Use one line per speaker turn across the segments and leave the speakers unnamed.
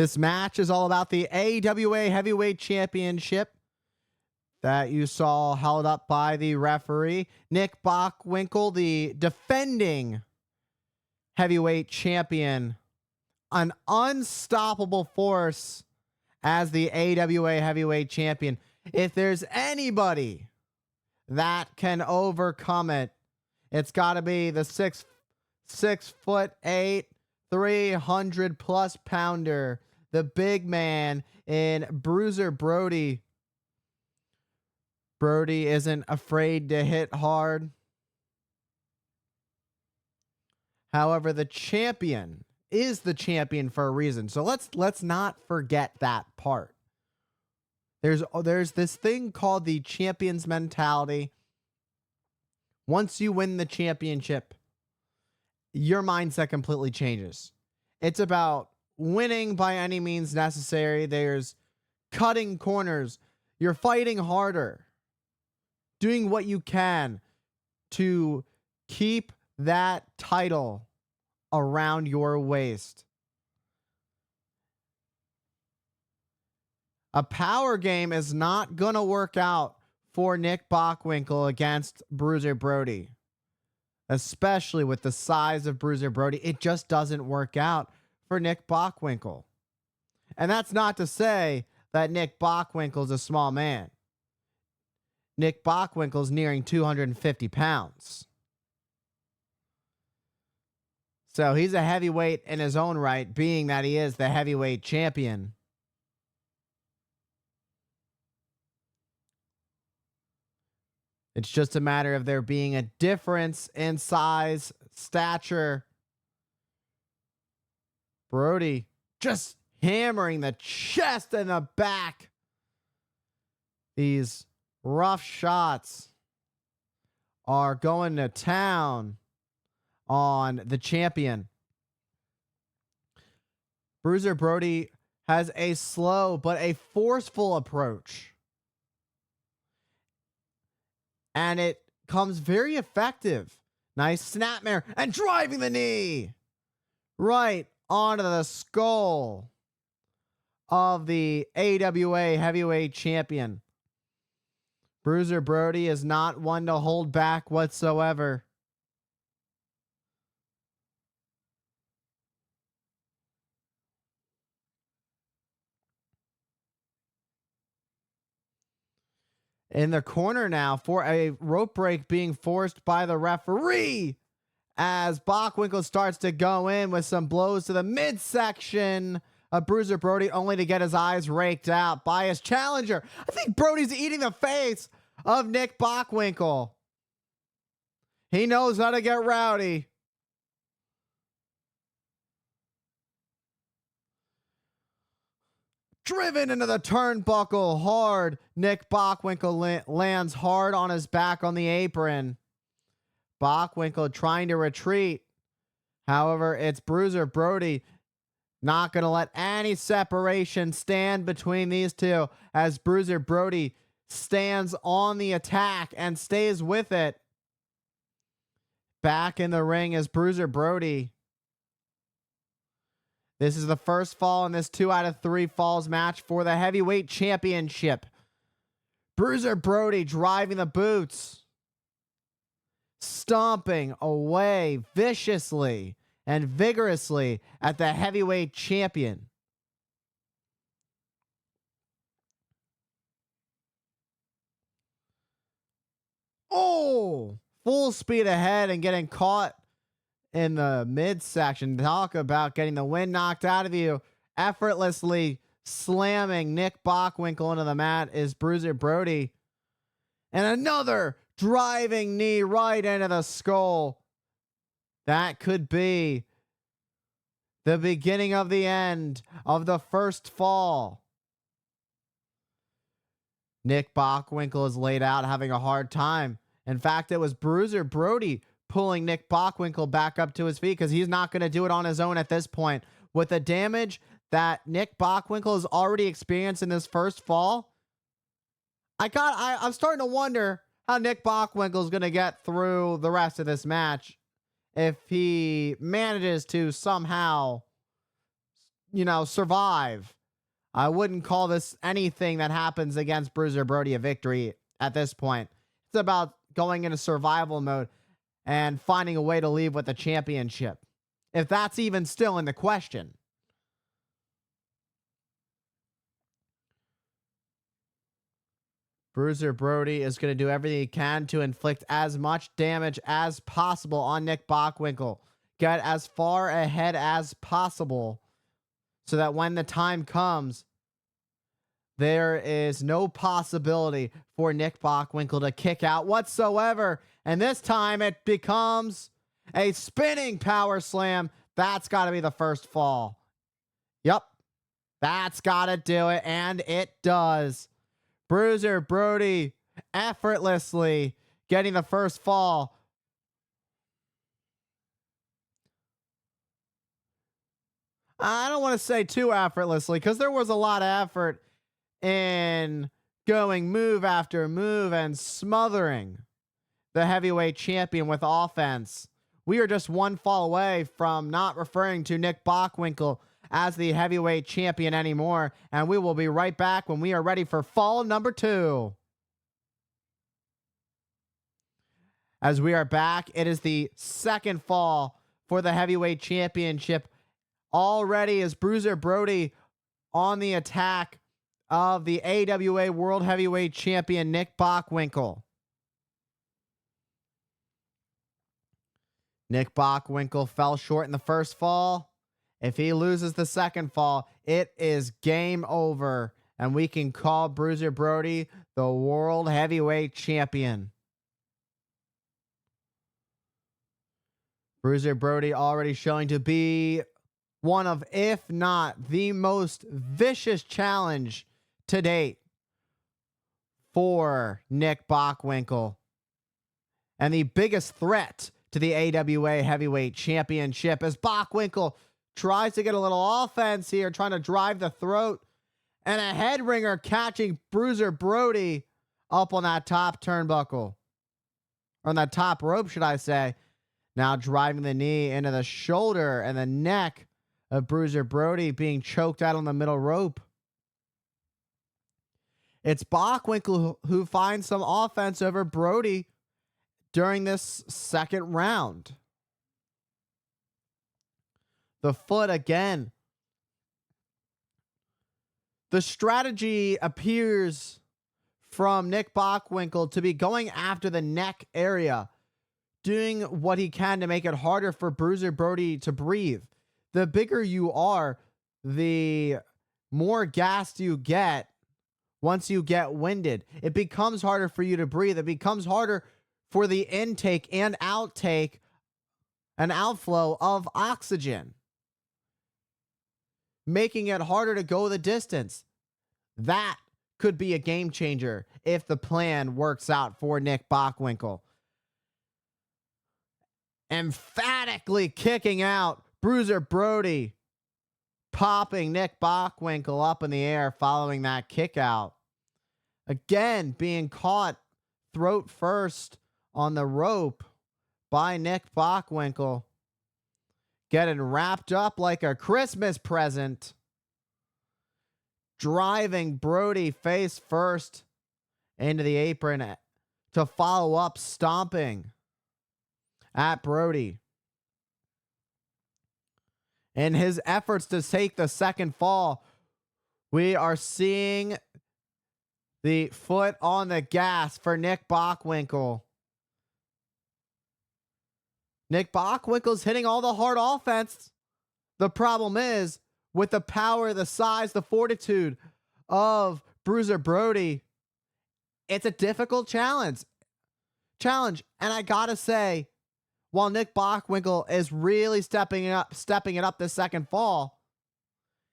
This match is all about the AWA Heavyweight Championship that you saw held up by the referee. Nick Bockwinkel, the defending heavyweight champion, an unstoppable force as the AWA Heavyweight Champion. If there's anybody that can overcome it, it's got to be the 6'8", 300+ pounder, the big man in Bruiser Brody. Brody isn't afraid to hit hard. However, the champion is the champion for a reason. So let's not forget that part. There's this thing called the champion's mentality. Once you win the championship, your mindset completely changes. It's about winning by any means necessary. There's cutting corners. You're fighting harder, doing what you can to keep that title around your waist. A power game is not going to work out for Nick Bockwinkel against Bruiser Brody, especially with the size of Bruiser Brody. It just doesn't work out for Nick Bockwinkel. And that's not to say that Nick Bockwinkel is a small man. Nick Bockwinkel is nearing 250 pounds. So he's a heavyweight in his own right, being that he is the heavyweight champion. It's just a matter of there being a difference in size, stature. Brody just hammering the chest and the back. These rough shots are going to town on the champion. Bruiser Brody has a slow but a forceful approach. And it comes very effective. Nice snapmare and driving the knee right onto the skull of the AWA Heavyweight Champion. Bruiser Brody is not one to hold back whatsoever. In the corner now for a rope break being forced by the referee as Bockwinkel starts to go in with some blows to the midsection of Bruiser Brody, only to get his eyes raked out by his challenger. I think Brody's eating the face of Nick Bockwinkel. He knows how to get rowdy. Driven into the turnbuckle hard. Nick Bockwinkel lands hard on his back on the apron. Bockwinkel trying to retreat. However, it's Bruiser Brody not going to let any separation stand between these two as Bruiser Brody stands on the attack and stays with it. Back in the ring is Bruiser Brody. This is the first fall in this 2 out of 3 falls match for the heavyweight championship. Bruiser Brody driving the boots, stomping away viciously and vigorously at the heavyweight champion. Oh, full speed ahead and getting caught in the midsection. Talk about getting the wind knocked out of you. Effortlessly slamming Nick Bockwinkel into the mat is Bruiser Brody. And another driving knee right into the skull. That could be the beginning of the end of the first fall. Nick Bockwinkel is laid out having a hard time. In fact, it was Bruiser Brody pulling Nick Bockwinkel back up to his feet because he's not going to do it on his own at this point. With the damage that Nick Bockwinkel has already experienced in this first fall, I'm starting to wonder how Nick Bockwinkel is going to get through the rest of this match if he manages to somehow survive. I wouldn't call this anything that happens against Bruiser Brody a victory at this point. It's about going into survival mode and finding a way to leave with the championship, if that's even still in the question. Bruiser Brody is going to do everything he can to inflict as much damage as possible on Nick Bockwinkel. Get as far ahead as possible so that when the time comes, there is no possibility for Nick Bockwinkel to kick out whatsoever. And this time it becomes a spinning power slam. That's got to be the first fall. Yep. That's got to do it. And it does. Bruiser Brody effortlessly getting the first fall. I don't want to say too effortlessly because there was a lot of effort in going move after move and smothering the heavyweight champion with offense. We are just one fall away from not referring to Nick Bockwinkel as the heavyweight champion anymore, and we will be right back when we are ready for fall number 2. As we are back, it is the second fall for the heavyweight championship. Already is Bruiser Brody on the attack of the AWA World Heavyweight Champion Nick Bockwinkel. Nick Bockwinkel fell short in the first fall. If he loses the second fall, it is game over, and we can call Bruiser Brody the World Heavyweight Champion. Bruiser Brody already showing to be one of, if not the most vicious challenge to date for Nick Bockwinkel, and the biggest threat to the AWA Heavyweight Championship as Bockwinkel tries to get a little offense here, trying to drive the throat, and a head ringer catching Bruiser Brody up on that top turnbuckle, or on that top rope, should I say. Now driving the knee into the shoulder and the neck of Bruiser Brody, being choked out on the middle rope. It's Bockwinkel who finds some offense over Brody during this second round. The foot again. The strategy appears from Nick Bockwinkel to be going after the neck area, doing what he can to make it harder for Bruiser Brody to breathe. The bigger you are, the more gassed you get once you get winded. It becomes harder for you to breathe. It becomes harder for the intake and outtake and outflow of oxygen, making it harder to go the distance. That could be a game changer if the plan works out for Nick Bockwinkel. Emphatically kicking out Bruiser Brody, popping Nick Bockwinkel up in the air following that kick out. Again, being caught throat first on the rope by Nick Bockwinkel, getting wrapped up like a Christmas present, driving Brody face first into the apron to follow up stomping at Brody. In his efforts to take the second fall, we are seeing the foot on the gas for Nick Bockwinkel. Nick Bockwinkel's hitting all the hard offense. The problem is, with the power, the size, the fortitude of Bruiser Brody, it's a difficult challenge. And I gotta say, while Nick Bockwinkel is really stepping it up this second fall,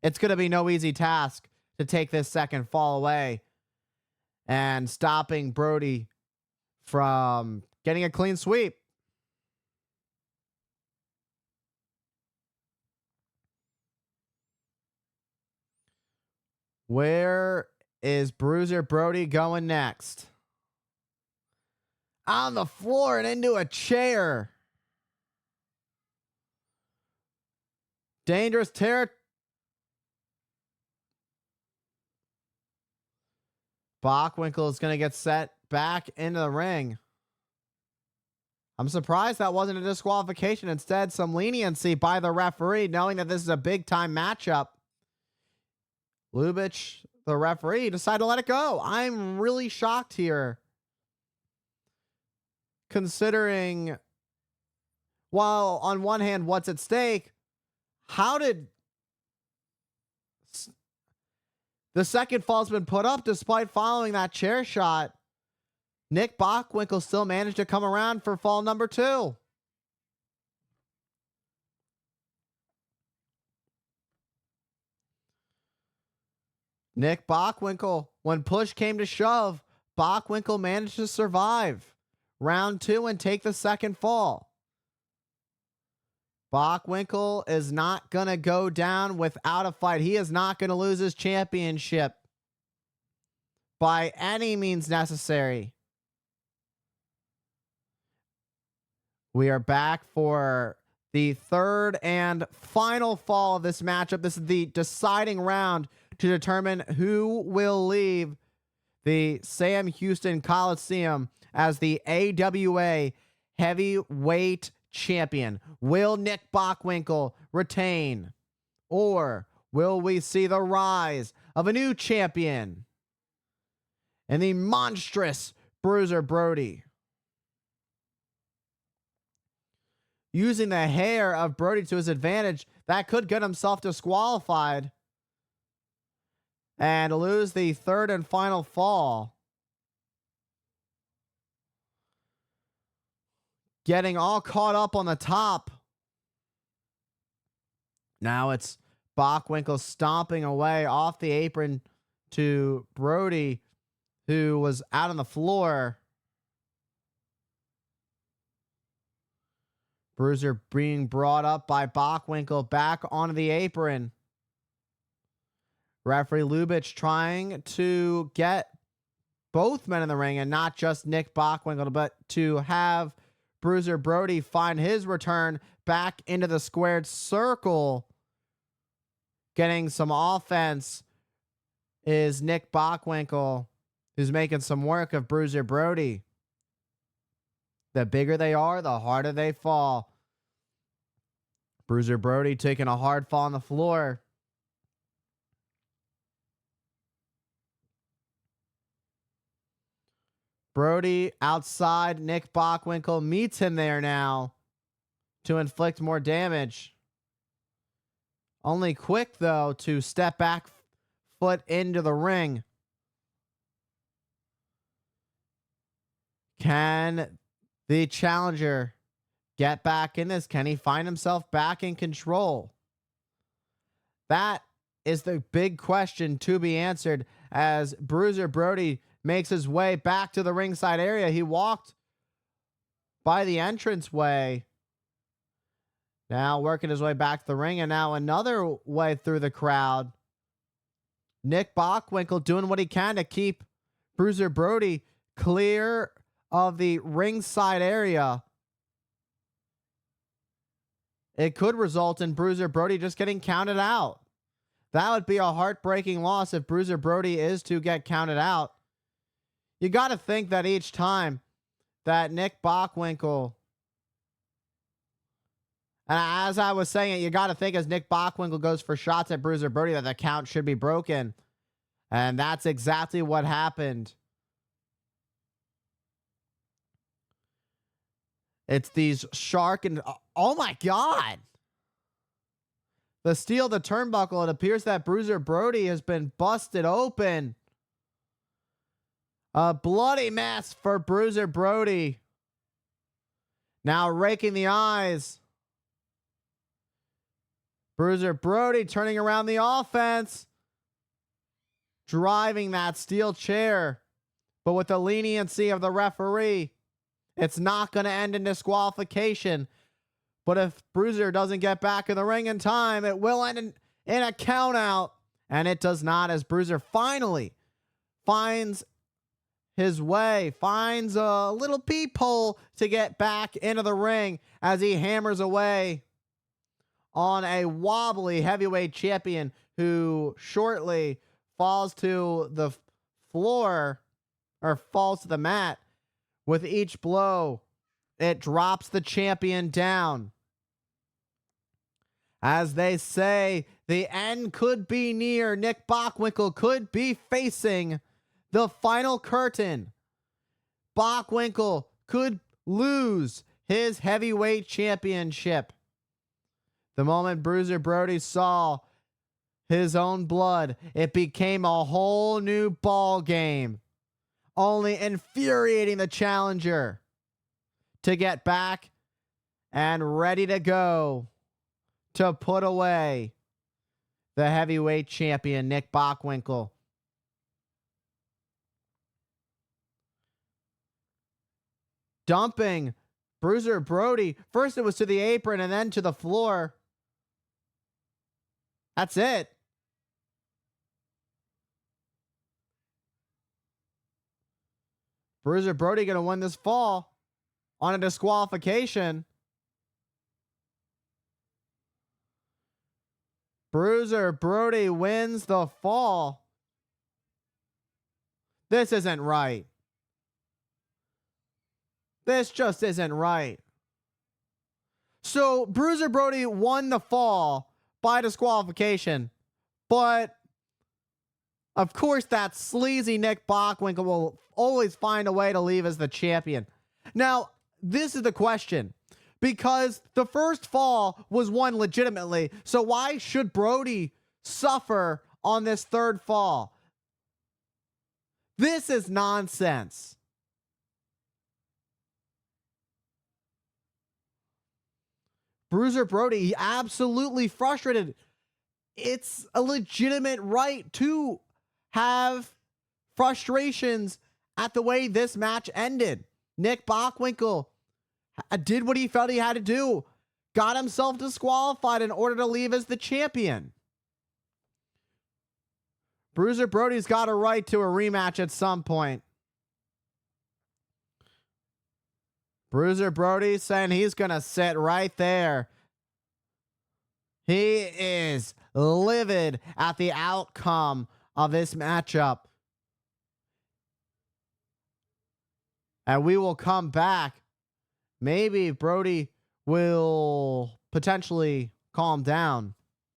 it's going to be no easy task to take this second fall away and stopping Brody from getting a clean sweep. Where is Bruiser Brody going next? On the floor and into a chair. Dangerous territory. Bockwinkel is going to get set back into the ring. I'm surprised that wasn't a disqualification. Instead, some leniency by the referee, knowing that this is a big-time matchup. Lubitsch, the referee, decided to let it go. I'm really shocked here, considering, while on one hand, what's at stake, how did the second fall's been put up despite following that chair shot? Nick Bockwinkel still managed to come around for fall number 2. Nick Bockwinkel, when push came to shove, Bockwinkel managed to survive round 2 and take the second fall. Bockwinkel is not going to go down without a fight. He is not going to lose his championship by any means necessary. We are back for the third and final fall of this matchup. This is the deciding round to determine who will leave the Sam Houston Coliseum as the AWA heavyweight champion. Will Nick Bockwinkel retain, or will we see the rise of a new champion and the monstrous Bruiser Brody? Using the hair of Brody to his advantage, that could get himself disqualified and lose the third and final fall. Getting all caught up on the top. Now it's Bockwinkel stomping away off the apron to Brody, who was out on the floor. Bruiser being brought up by Bockwinkel back onto the apron. Referee Lubitsch trying to get both men in the ring and not just Nick Bockwinkel, but to have Bruiser Brody find his return back into the squared circle. Getting some offense is Nick Bockwinkel, who's making some work of Bruiser Brody. The bigger they are, the harder they fall. Bruiser Brody taking a hard fall on the floor. Brody outside. Nick Bockwinkel meets him there now to inflict more damage. Only quick, though, to step back foot into the ring. Can the challenger get back in this? Can he find himself back in control? That is the big question to be answered as Bruiser Brody makes his way back to the ringside area. He walked by the entranceway. Now working his way back to the ring, and now another way through the crowd. Nick Bockwinkel doing what he can to keep Bruiser Brody clear of the ringside area. It could result in Bruiser Brody just getting counted out. That would be a heartbreaking loss if Bruiser Brody is to get counted out. You got to think that each time that Nick Bockwinkel, and as I was saying it, you got to think as Nick Bockwinkel goes for shots at Bruiser Brody that the count should be broken. And that's exactly what happened. It's these shark and oh my God. The steel of the turnbuckle. It appears that Bruiser Brody has been busted open. A bloody mess for Bruiser Brody. Now raking the eyes. Bruiser Brody turning around the offense. Driving that steel chair. But with the leniency of the referee, it's not going to end in disqualification. But if Bruiser doesn't get back in the ring in time, it will end in a count out. And it does not, as Bruiser finally finds his way, finds a little peephole to get back into the ring as he hammers away on a wobbly heavyweight champion who shortly falls to the floor or falls to the mat. With each blow, it drops the champion down. As they say, the end could be near. Nick Bockwinkel could be facing the final curtain. Bockwinkel could lose his heavyweight championship. The moment Bruiser Brody saw his own blood, it became a whole new ball game, only infuriating the challenger to get back and ready to go to put away the heavyweight champion, Nick Bockwinkel. Dumping Bruiser Brody. First it was to the apron and then to the floor. That's it. Bruiser Brody going to win this fall on a disqualification. Bruiser Brody wins the fall. This isn't right. This just isn't right. So Bruiser Brody won the fall by disqualification, but of course that sleazy Nick Bockwinkel will always find a way to leave as the champion. Now, this is the question. Because the first fall was won legitimately, so why should Brody suffer on this third fall? This is nonsense. Bruiser Brody, absolutely frustrated. It's a legitimate right to have frustrations at the way this match ended. Nick Bockwinkel did what he felt he had to do. Got himself disqualified in order to leave as the champion. Bruiser Brody's got a right to a rematch at some point. Bruiser Brody saying he's going to sit right there. He is livid at the outcome of this matchup. And we will come back. Maybe Brody will potentially calm down.